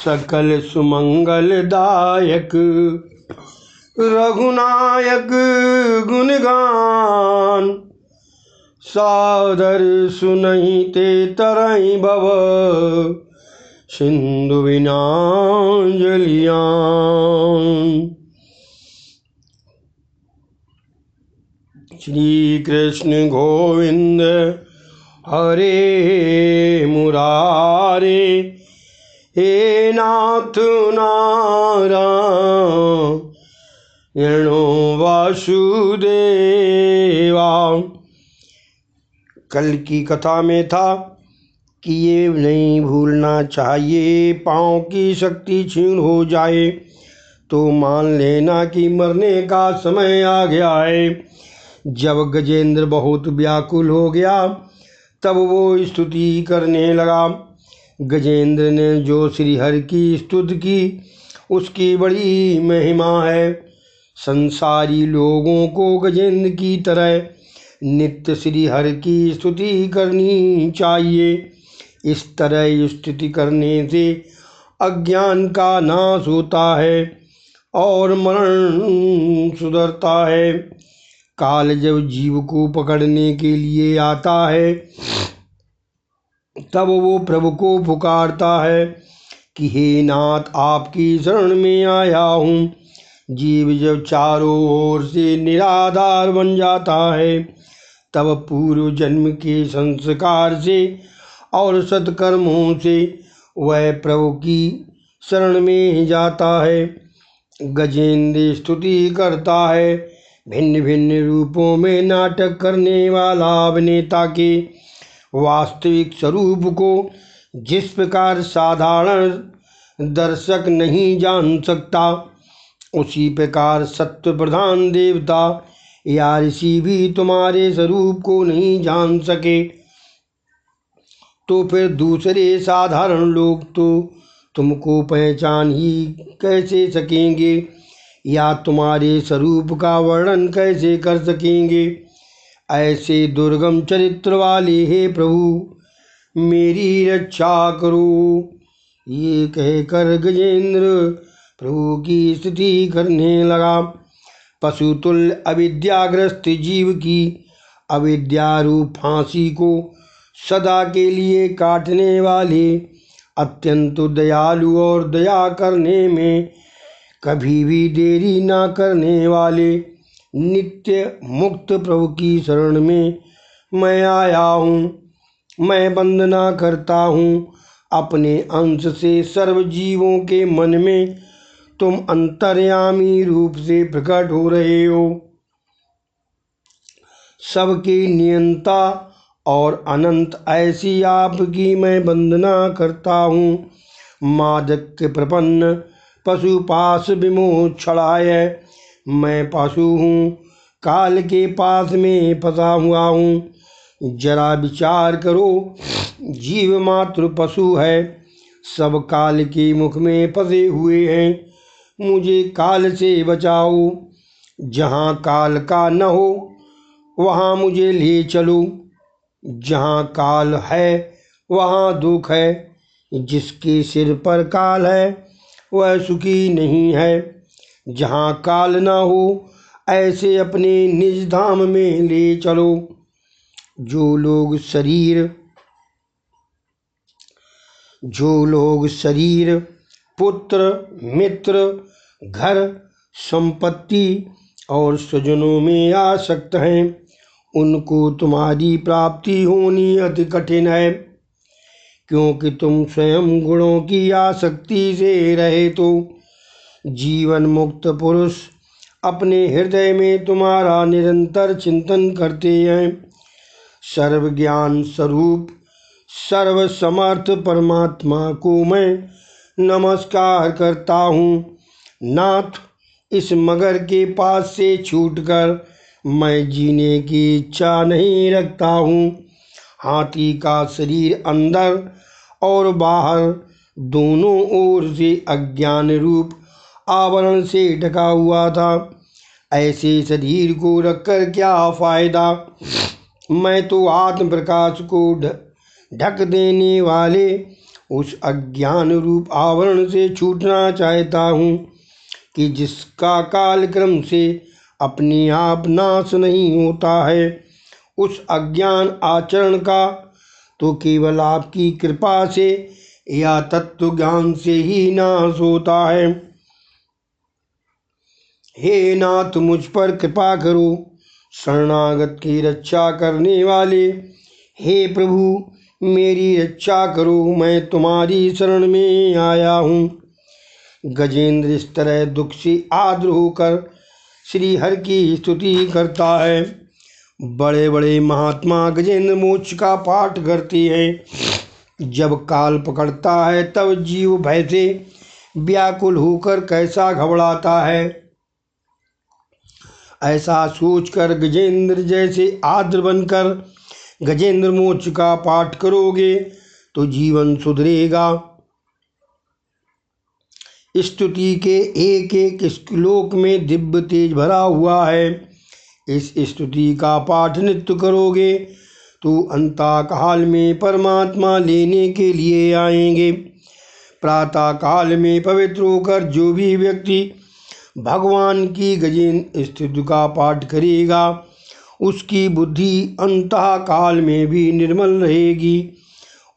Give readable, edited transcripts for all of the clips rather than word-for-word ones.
सकल सुमंगलदायक रघुनायक गुणगान। सादर सुनहि ते तरहि भव सिंधु विनाजलियान। श्री कृष्ण गोविंद हरे मुरारे, हे नाथ नारायण वासुदेवा। कल की कथा में था कि ये नहीं भूलना चाहिए, पाँव की शक्ति क्षीण हो जाए तो मान लेना कि मरने का समय आ गया है। जब गजेंद्र बहुत व्याकुल हो गया तब वो स्तुति करने लगा। गजेंद्र ने जो श्रीहरि की स्तुति की उसकी बड़ी महिमा है। संसारी लोगों को गजेंद्र की तरह नित्य श्रीहरि की स्तुति करनी चाहिए। इस तरह स्तुति करने से अज्ञान का नाश होता है और मरण सुधरता है। काल जब जीव को पकड़ने के लिए आता है तब वो प्रभु को पुकारता है कि हे नाथ, आपकी शरण में आया हूँ। जीव जब चारों ओर से निराधार बन जाता है तब पूर्व जन्म के संस्कार से और सत्कर्मों से वह प्रभु की शरण में जाता है। गजेंद्र स्तुति करता है। भिन्न भिन्न रूपों में नाटक करने वाला अभिनेता के वास्तविक स्वरूप को जिस प्रकार साधारण दर्शक नहीं जान सकता, उसी प्रकार सत्व प्रधान देवता या ऋषि भी तुम्हारे स्वरूप को नहीं जान सके तो फिर दूसरे साधारण लोग तो तुमको पहचान ही कैसे सकेंगे या तुम्हारे स्वरूप का वर्णन कैसे कर सकेंगे। ऐसे दुर्गम चरित्र वाले हे प्रभु मेरी रक्षा करो। ये कहकर गजेंद्र प्रभु की स्तुति करने लगा। पशुतुल्य अविद्याग्रस्त जीव की अविद्यारूप फांसी को सदा के लिए काटने वाले अत्यंत दयालु और दया करने में कभी भी देरी ना करने वाले नित्य मुक्त प्रभु की शरण में मैं आया हूँ। मैं वंदना करता हूँ अपने अंश से सर्व जीवों के मन में तुम अंतर्यामी रूप से प्रकट हो रहे हो। सबके नियंता और अनंत ऐसी आपकी मैं वंदना करता हूँ। मादक प्रपन्न पशुपाश विमोक्षणाय मैं पशु हूँ, काल के पास में फंसा हुआ हूँ। जरा विचार करो, जीव मात्र पशु है, सब काल के मुख में फंसे हुए हैं। मुझे काल से बचाओ। जहाँ काल का न हो वहाँ मुझे ले चलो। जहाँ काल है वहाँ दुख है। जिसके सिर पर काल है वह सुखी नहीं है। जहाँ काल न हो ऐसे अपने निज धाम में ले चलो। जो लोग शरीर पुत्र मित्र घर संपत्ति और स्वजनों में आसक्त हैं, उनको तुम्हारी प्राप्ति होनी अति कठिन है। क्योंकि तुम स्वयं गुणों की आसक्ति से रहे तो जीवन मुक्त पुरुष अपने हृदय में तुम्हारा निरंतर चिंतन करते हैं। सर्व ज्ञान स्वरूप सर्व समर्थ परमात्मा को मैं नमस्कार करता हूँ। नाथ, इस मगर के पास से छूटकर मैं जीने की इच्छा नहीं रखता हूँ। हाथी का शरीर अंदर और बाहर दोनों ओर से अज्ञान रूप आवरण से ढका हुआ था। ऐसे शरीर को रखकर क्या फायदा। मैं तो आत्म प्रकाश को ढक देने वाले उस अज्ञान रूप आवरण से छूटना चाहता हूँ कि जिसका कालक्रम से अपने आप नाश नहीं होता है। उस अज्ञान आचरण का तो केवल आपकी कृपा से या तत्व ज्ञान से ही नाश होता है। हे नाथ, मुझ पर कृपा करो, शरणागत की रक्षा करने वाले। हे प्रभु, मेरी रक्षा करो, मैं तुम्हारी शरण में आया हूँ। गजेंद्र इस तरह दुख से आर्द्र होकर श्री हरि की स्तुति करता है। बड़े बड़े महात्मा गजेंद्र मोक्ष का पाठ करते हैं। जब काल पकड़ता है तब जीव भय से व्याकुल होकर कैसा घबराता है। ऐसा सोचकर गजेंद्र जैसे आर्द्र बनकर गजेंद्र मोक्ष का पाठ करोगे तो जीवन सुधरेगा। स्तुति के एक एक श्लोक में दिव्य तेज भरा हुआ है। इस स्तुति का पाठ नित्य करोगे तो अंतकाल में परमात्मा लेने के लिए आएंगे। प्रातः काल में पवित्र होकर जो भी व्यक्ति भगवान की गजेंद्र स्तुति का पाठ करेगा उसकी बुद्धि अंतकाल में भी निर्मल रहेगी।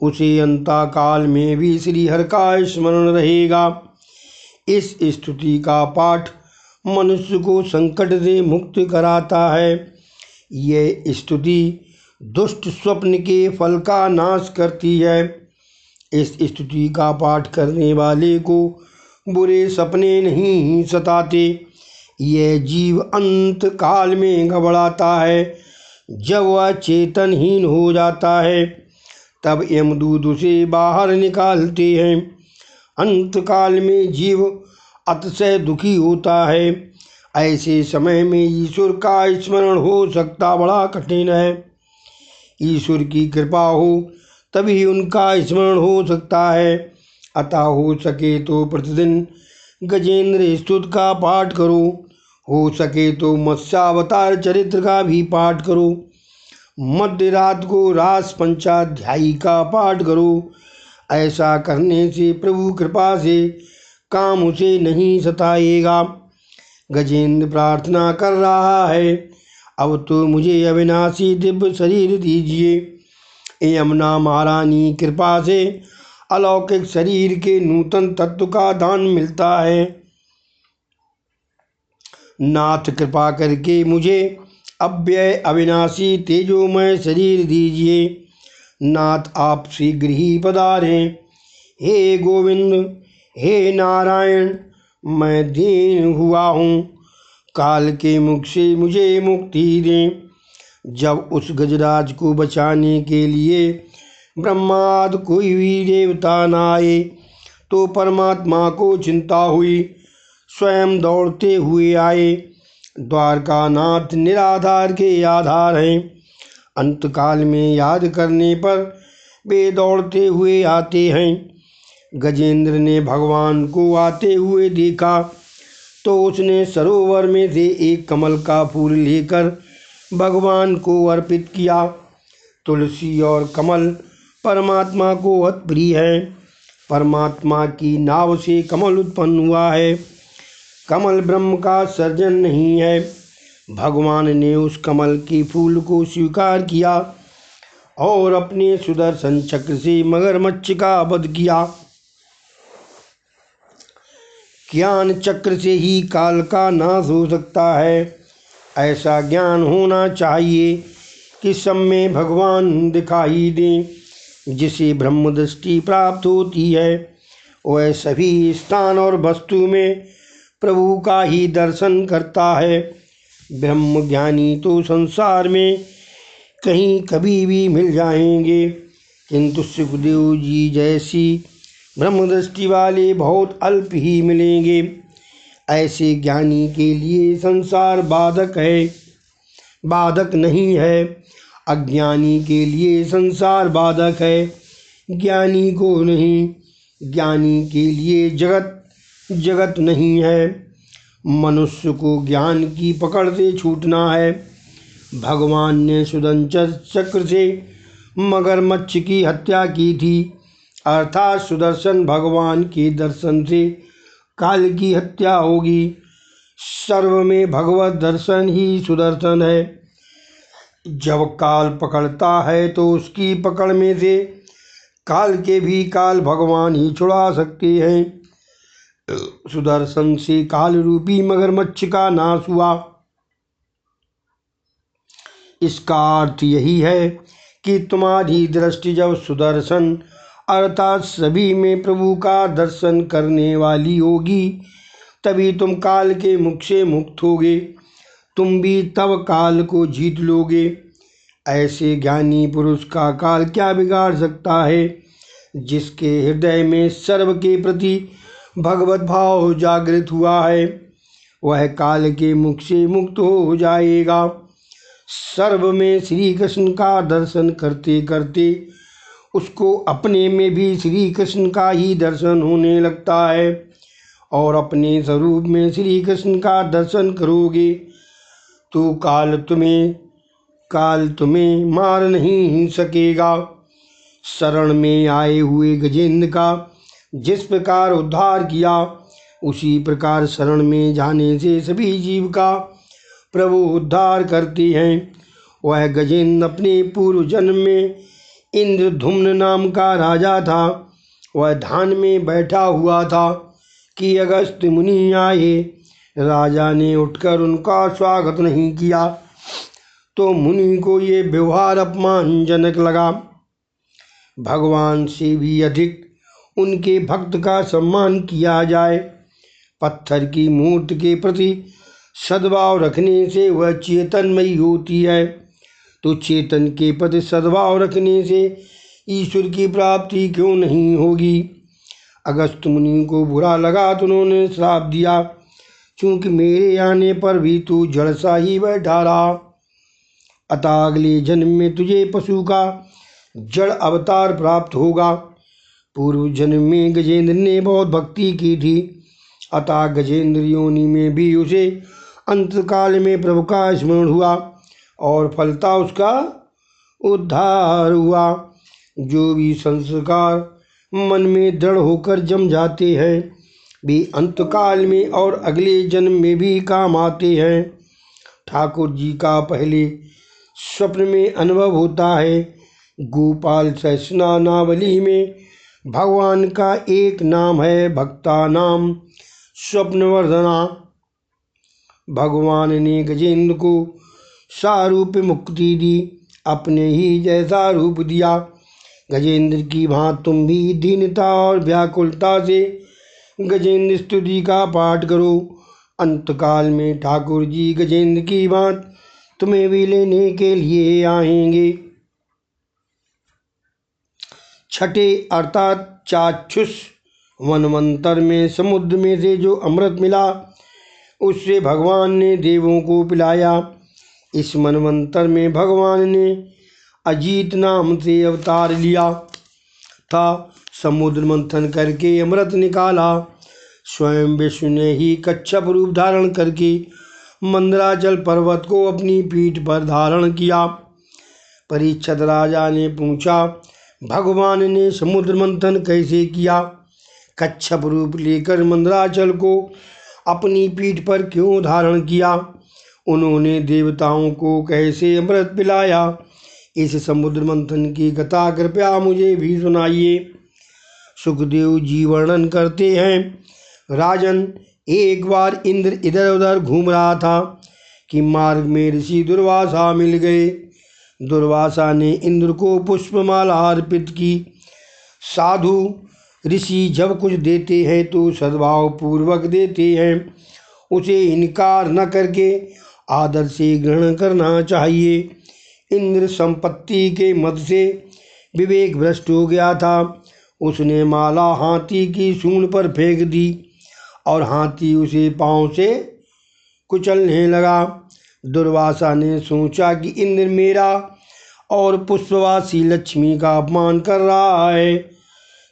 उसे अंतकाल में भी श्री हरि का स्मरण रहेगा। इस स्तुति का पाठ मनुष्य को संकट से मुक्त कराता है। यह स्तुति दुष्ट स्वप्न के फल का नाश करती है। इस स्तुति का पाठ करने वाले को बुरे सपने नहीं सताते। यह जीव अंत काल में घबराता है। जब वह चेतनहीन हो जाता है तब यमदूत उसे बाहर निकालते हैं। अंतकाल में जीव अतिशय दुखी होता है। ऐसे समय में ईश्वर का स्मरण हो सकता बड़ा कठिन है। ईश्वर की कृपा हो तभी उनका स्मरण हो सकता है। अतः हो सके तो प्रतिदिन गजेंद्र स्तुति का पाठ करो। हो सके तो मत्स्यावतार चरित्र का भी पाठ करो। मध्य रात को रास पंचाध्यायी का पाठ करो। ऐसा करने से प्रभु कृपा से काम उसे नहीं सताएगा। गजेंद्र प्रार्थना कर रहा है, अब तो मुझे अविनाशी दिव्य शरीर दीजिए। यमुना महारानी कृपा से अलौकिक शरीर के नूतन तत्व का दान मिलता है। नाथ, कृपा करके मुझे अव्यय अविनाशी तेजोमय शरीर दीजिए। नाथ, आप शीघ्र ही पधारें। हे गोविंद, हे नारायण, मैं दीन हुआ हूँ, काल के मुख से मुझे मुक्ति दें। जब उस गजराज को बचाने के लिए ब्रह्मा आदि कोई भी देवता न आए तो परमात्मा को चिंता हुई। स्वयं दौड़ते हुए आए। द्वारका नाथ निराधार के आधार हैं। अंतकाल में याद करने पर वे दौड़ते हुए आते हैं। गजेंद्र ने भगवान को आते हुए देखा तो उसने सरोवर में से एक कमल का फूल लेकर भगवान को अर्पित किया। तुलसी और कमल परमात्मा को अति प्रिय है। परमात्मा की नाव से कमल उत्पन्न हुआ है। कमल ब्रह्म का सर्जन नहीं है। भगवान ने उस कमल के फूल को स्वीकार किया और अपने सुदर्शन चक्र से मगरमच्छ का वध किया। ज्ञान चक्र से ही काल का नाश हो सकता है। ऐसा ज्ञान होना चाहिए कि सब में भगवान दिखाई दें। जिसे ब्रह्म दृष्टि प्राप्त होती है वह सभी स्थान और वस्तु में प्रभु का ही दर्शन करता है। ब्रह्म ज्ञानी तो संसार में कहीं कभी भी मिल जाएंगे, किंतु सुखदेव जी जैसी ब्रह्म दृष्टि वाले बहुत अल्प ही मिलेंगे। ऐसे ज्ञानी के लिए संसार बाधक है, बाधक नहीं है। अज्ञानी के लिए संसार बाधक है, ज्ञानी को नहीं। ज्ञानी के लिए जगत जगत नहीं है। मनुष्य को ज्ञान की पकड़ से छूटना है। भगवान ने सुदर्शन चक्र से मगरमच्छ की हत्या की थी। अर्थात सुदर्शन भगवान के दर्शन से काल की हत्या होगी। सर्व में भगवत दर्शन ही सुदर्शन है। जब काल पकड़ता है तो उसकी पकड़ में से काल के भी काल भगवान ही छुड़ा सकते हैं। सुदर्शन से काल रूपी मगरमच्छ का नाश हुआ। इसका अर्थ यही है कि तुम्हारी दृष्टि जब सुदर्शन अर्थात सभी में प्रभु का दर्शन करने वाली होगी तभी तुम काल के मुख से मुक्त होगे। तुम भी तब काल को जीत लोगे। ऐसे ज्ञानी पुरुष का काल क्या बिगाड़ सकता है? जिसके हृदय में सर्व के प्रति भगवत भाव जागृत हुआ है वह काल के मुख से मुक्त हो जाएगा। सर्व में श्री कृष्ण का दर्शन करते करते उसको अपने में भी श्री कृष्ण का ही दर्शन होने लगता है और अपने स्वरूप में श्री कृष्ण का दर्शन करोगे तो काल तुम्हें मार नहीं सकेगा। शरण में आए हुए गजेंद्र का जिस प्रकार उद्धार किया उसी प्रकार शरण में जाने से सभी जीव का प्रभु उद्धार करते हैं। वह गजेंद्र अपने पूर्व जन्म में इंद्रधुम्न नाम का राजा था। वह ध्यान में बैठा हुआ था कि अगस्त्य मुनि आए। राजा ने उठकर उनका स्वागत नहीं किया तो मुनि को ये व्यवहार अपमानजनक लगा। भगवान से भी अधिक उनके भक्त का सम्मान किया जाए। पत्थर की मूर्ति के प्रति सद्भाव रखने से वह चेतनमयी होती है तो चेतन के प्रति सद्भाव रखने से ईश्वर की प्राप्ति क्यों नहीं होगी? अगस्त्य मुनि को बुरा लगा तो उन्होंने श्राप दिया, क्योंकि मेरे आने पर भी तू जड़ सा ही बैठा रहा, अतः अगले जन्म में तुझे पशु का जड़ अवतार प्राप्त होगा। पूर्व जन्म में गजेंद्र ने बहुत भक्ति की थी, अतः गजेंद्र योनि में भी उसे अंतकाल में प्रभु का स्मरण हुआ और फलता उसका उद्धार हुआ। जो भी संस्कार मन में दृढ़ होकर जम जाते हैं वे अंतकाल में और अगले जन्म में भी काम आते हैं। ठाकुर जी का पहले स्वप्न में अनुभव होता है। गोपाल सहस्रनामावली में भगवान का एक नाम है भक्ता नाम स्वप्नवर्धना। भगवान ने गजेंद्र को सारूप मुक्ति दी, अपने ही जैसा रूप दिया। गजेंद्र की भांति तुम भी दीनता और व्याकुलता से गजेंद्र स्तुति का पाठ करो। अंतकाल में ठाकुर जी गजेंद्र की भांति तुम्हें भी लेने के लिए आएंगे। छठे अर्थात चाक्षुष वनमंतर में समुद्र में से जो अमृत मिला उससे भगवान ने देवों को पिलाया। इस मनवंतर में भगवान ने अजीत नाम से अवतार लिया था। समुद्र मंथन करके अमृत निकाला। स्वयं विष्णु ने ही कच्छप रूप धारण करके मंदराचल पर्वत को अपनी पीठ पर धारण किया। परीक्षित राजा ने पूछा, भगवान ने समुद्र मंथन कैसे किया? कच्छप रूप लेकर मंदराचल को अपनी पीठ पर क्यों धारण किया? उन्होंने देवताओं को कैसे अमृत पिलाया? इस समुद्र मंथन की कथा कृपया मुझे भी सुनाइए। सुखदेव जी वर्णन करते हैं, राजन, एक बार इंद्र इधर उधर घूम रहा था कि मार्ग में ऋषि दुर्वासा मिल गए। दुर्वासा ने इंद्र को पुष्पमाला अर्पित की। साधु ऋषि जब कुछ देते हैं तो सद्भाव पूर्वक देते हैं, उसे इनकार न करके आदर से ग्रहण करना चाहिए। इंद्र संपत्ति के मद से विवेक भ्रष्ट हो गया था। उसने माला हाथी की सूंड पर फेंक दी और हाथी उसे पांव से कुचलने लगा। दुर्वासा ने सोचा कि इंद्र मेरा और पुष्पवासी लक्ष्मी का अपमान कर रहा है।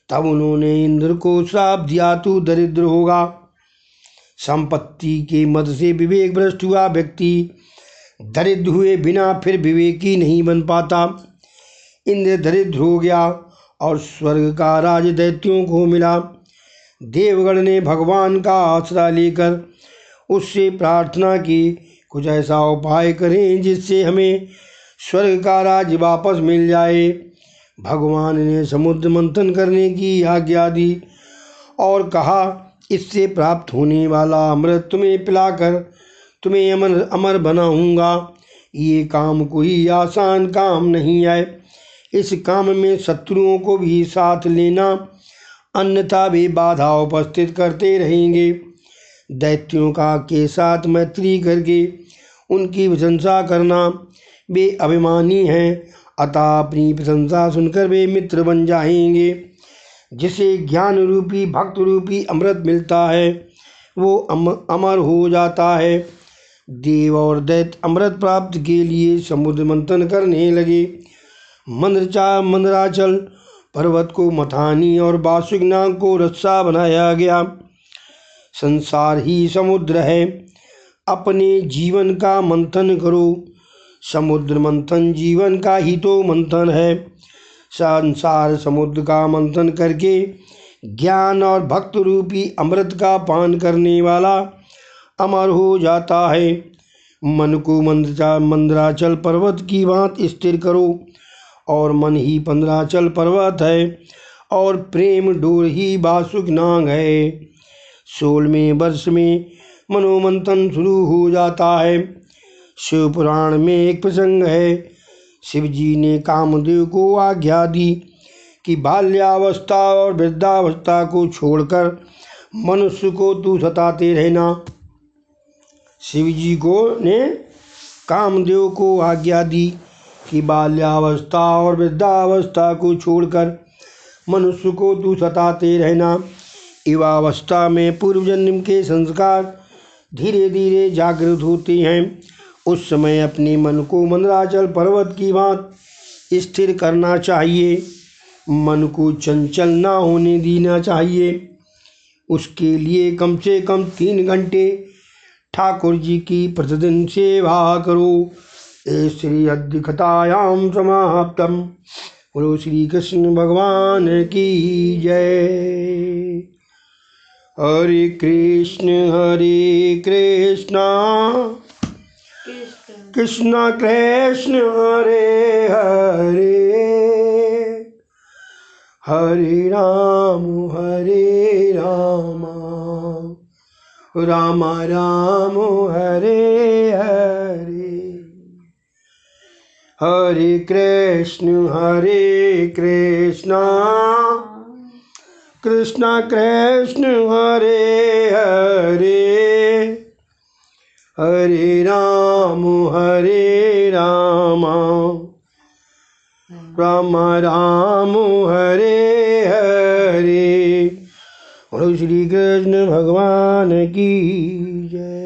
तब उन्होंने इंद्र को श्राप दिया, तू दरिद्र होगा। संपत्ति के मद से विवेक भ्रष्ट हुआ व्यक्ति दरिद्र हुए बिना फिर विवेकी नहीं बन पाता। इंद्र दरिद्र हो गया और स्वर्ग का राज दैत्यों को मिला। देवगण ने भगवान का आसरा लेकर उससे प्रार्थना की, कुछ ऐसा उपाय करें जिससे हमें स्वर्ग का राज्य वापस मिल जाए। भगवान ने समुद्र मंथन करने की आज्ञा दी और कहा, इससे प्राप्त होने वाला अमृत तुम्हें पिलाकर तुम्हें अमर बनाऊंगा। ये काम कोई आसान काम नहीं है। इस काम में शत्रुओं को भी साथ लेना, अन्यथा वे बाधा उपस्थित करते रहेंगे। दैत्यों का के साथ मैत्री करके उनकी प्रशंसा करना, वे अभिमानी हैं, अतः अपनी प्रशंसा सुनकर वे मित्र बन जाएंगे। जिसे ज्ञान रूपी भक्त रूपी अमृत मिलता है वो अमर हो जाता है। देव और दैत्य अमृत प्राप्त के लिए समुद्र मंथन करने लगे। मंदराचल पर्वत को मथानी और बासुक नाग को रस्सा बनाया गया। संसार ही समुद्र है, अपने जीवन का मंथन करो। समुद्र मंथन जीवन का ही तो मंथन है। संसार समुद्र का मंथन करके ज्ञान और भक्त रूपी अमृत का पान करने वाला अमर हो जाता है। मन को मंदराचल पर्वत की भांति स्थिर करो, और मन ही मंदराचल पर्वत है और प्रेम डोर ही बासुक नाग है। 16वें वर्ष में मनोमंथन शुरू हो जाता है। शिव पुराण में एक प्रसंग है। शिव जी ने कामदेव को आज्ञा दी कि बाल्यावस्था और वृद्धावस्था को छोड़कर मनुष्य को तू सताते रहना। शिव जी ने कामदेव को आज्ञा दी कि बाल्यावस्था और वृद्धावस्था को छोड़कर मनुष्य को तू सताते रहना। युवावस्था में पूर्व जन्म के संस्कार धीरे धीरे जागृत होते हैं। उस समय अपने मन को मंदराचल पर्वत की भांति स्थिर करना चाहिए। मन को चंचल ना होने देना चाहिए। उसके लिए कम से कम 3 घंटे ठाकुर जी की प्रतिदिन सेवा करो। ए श्री अद्य कथायाम समाप्तम। बोलो श्री कृष्ण भगवान की जय। हरे कृष्ण कृष्ण कृष्ण हरे हरे, हरे राम राम राम हरे हरे। हरे कृष्ण कृष्ण कृष्ण हरे हरे, हरे राम राम राम हरे हरे। बोलो श्री कृष्ण भगवान की जय।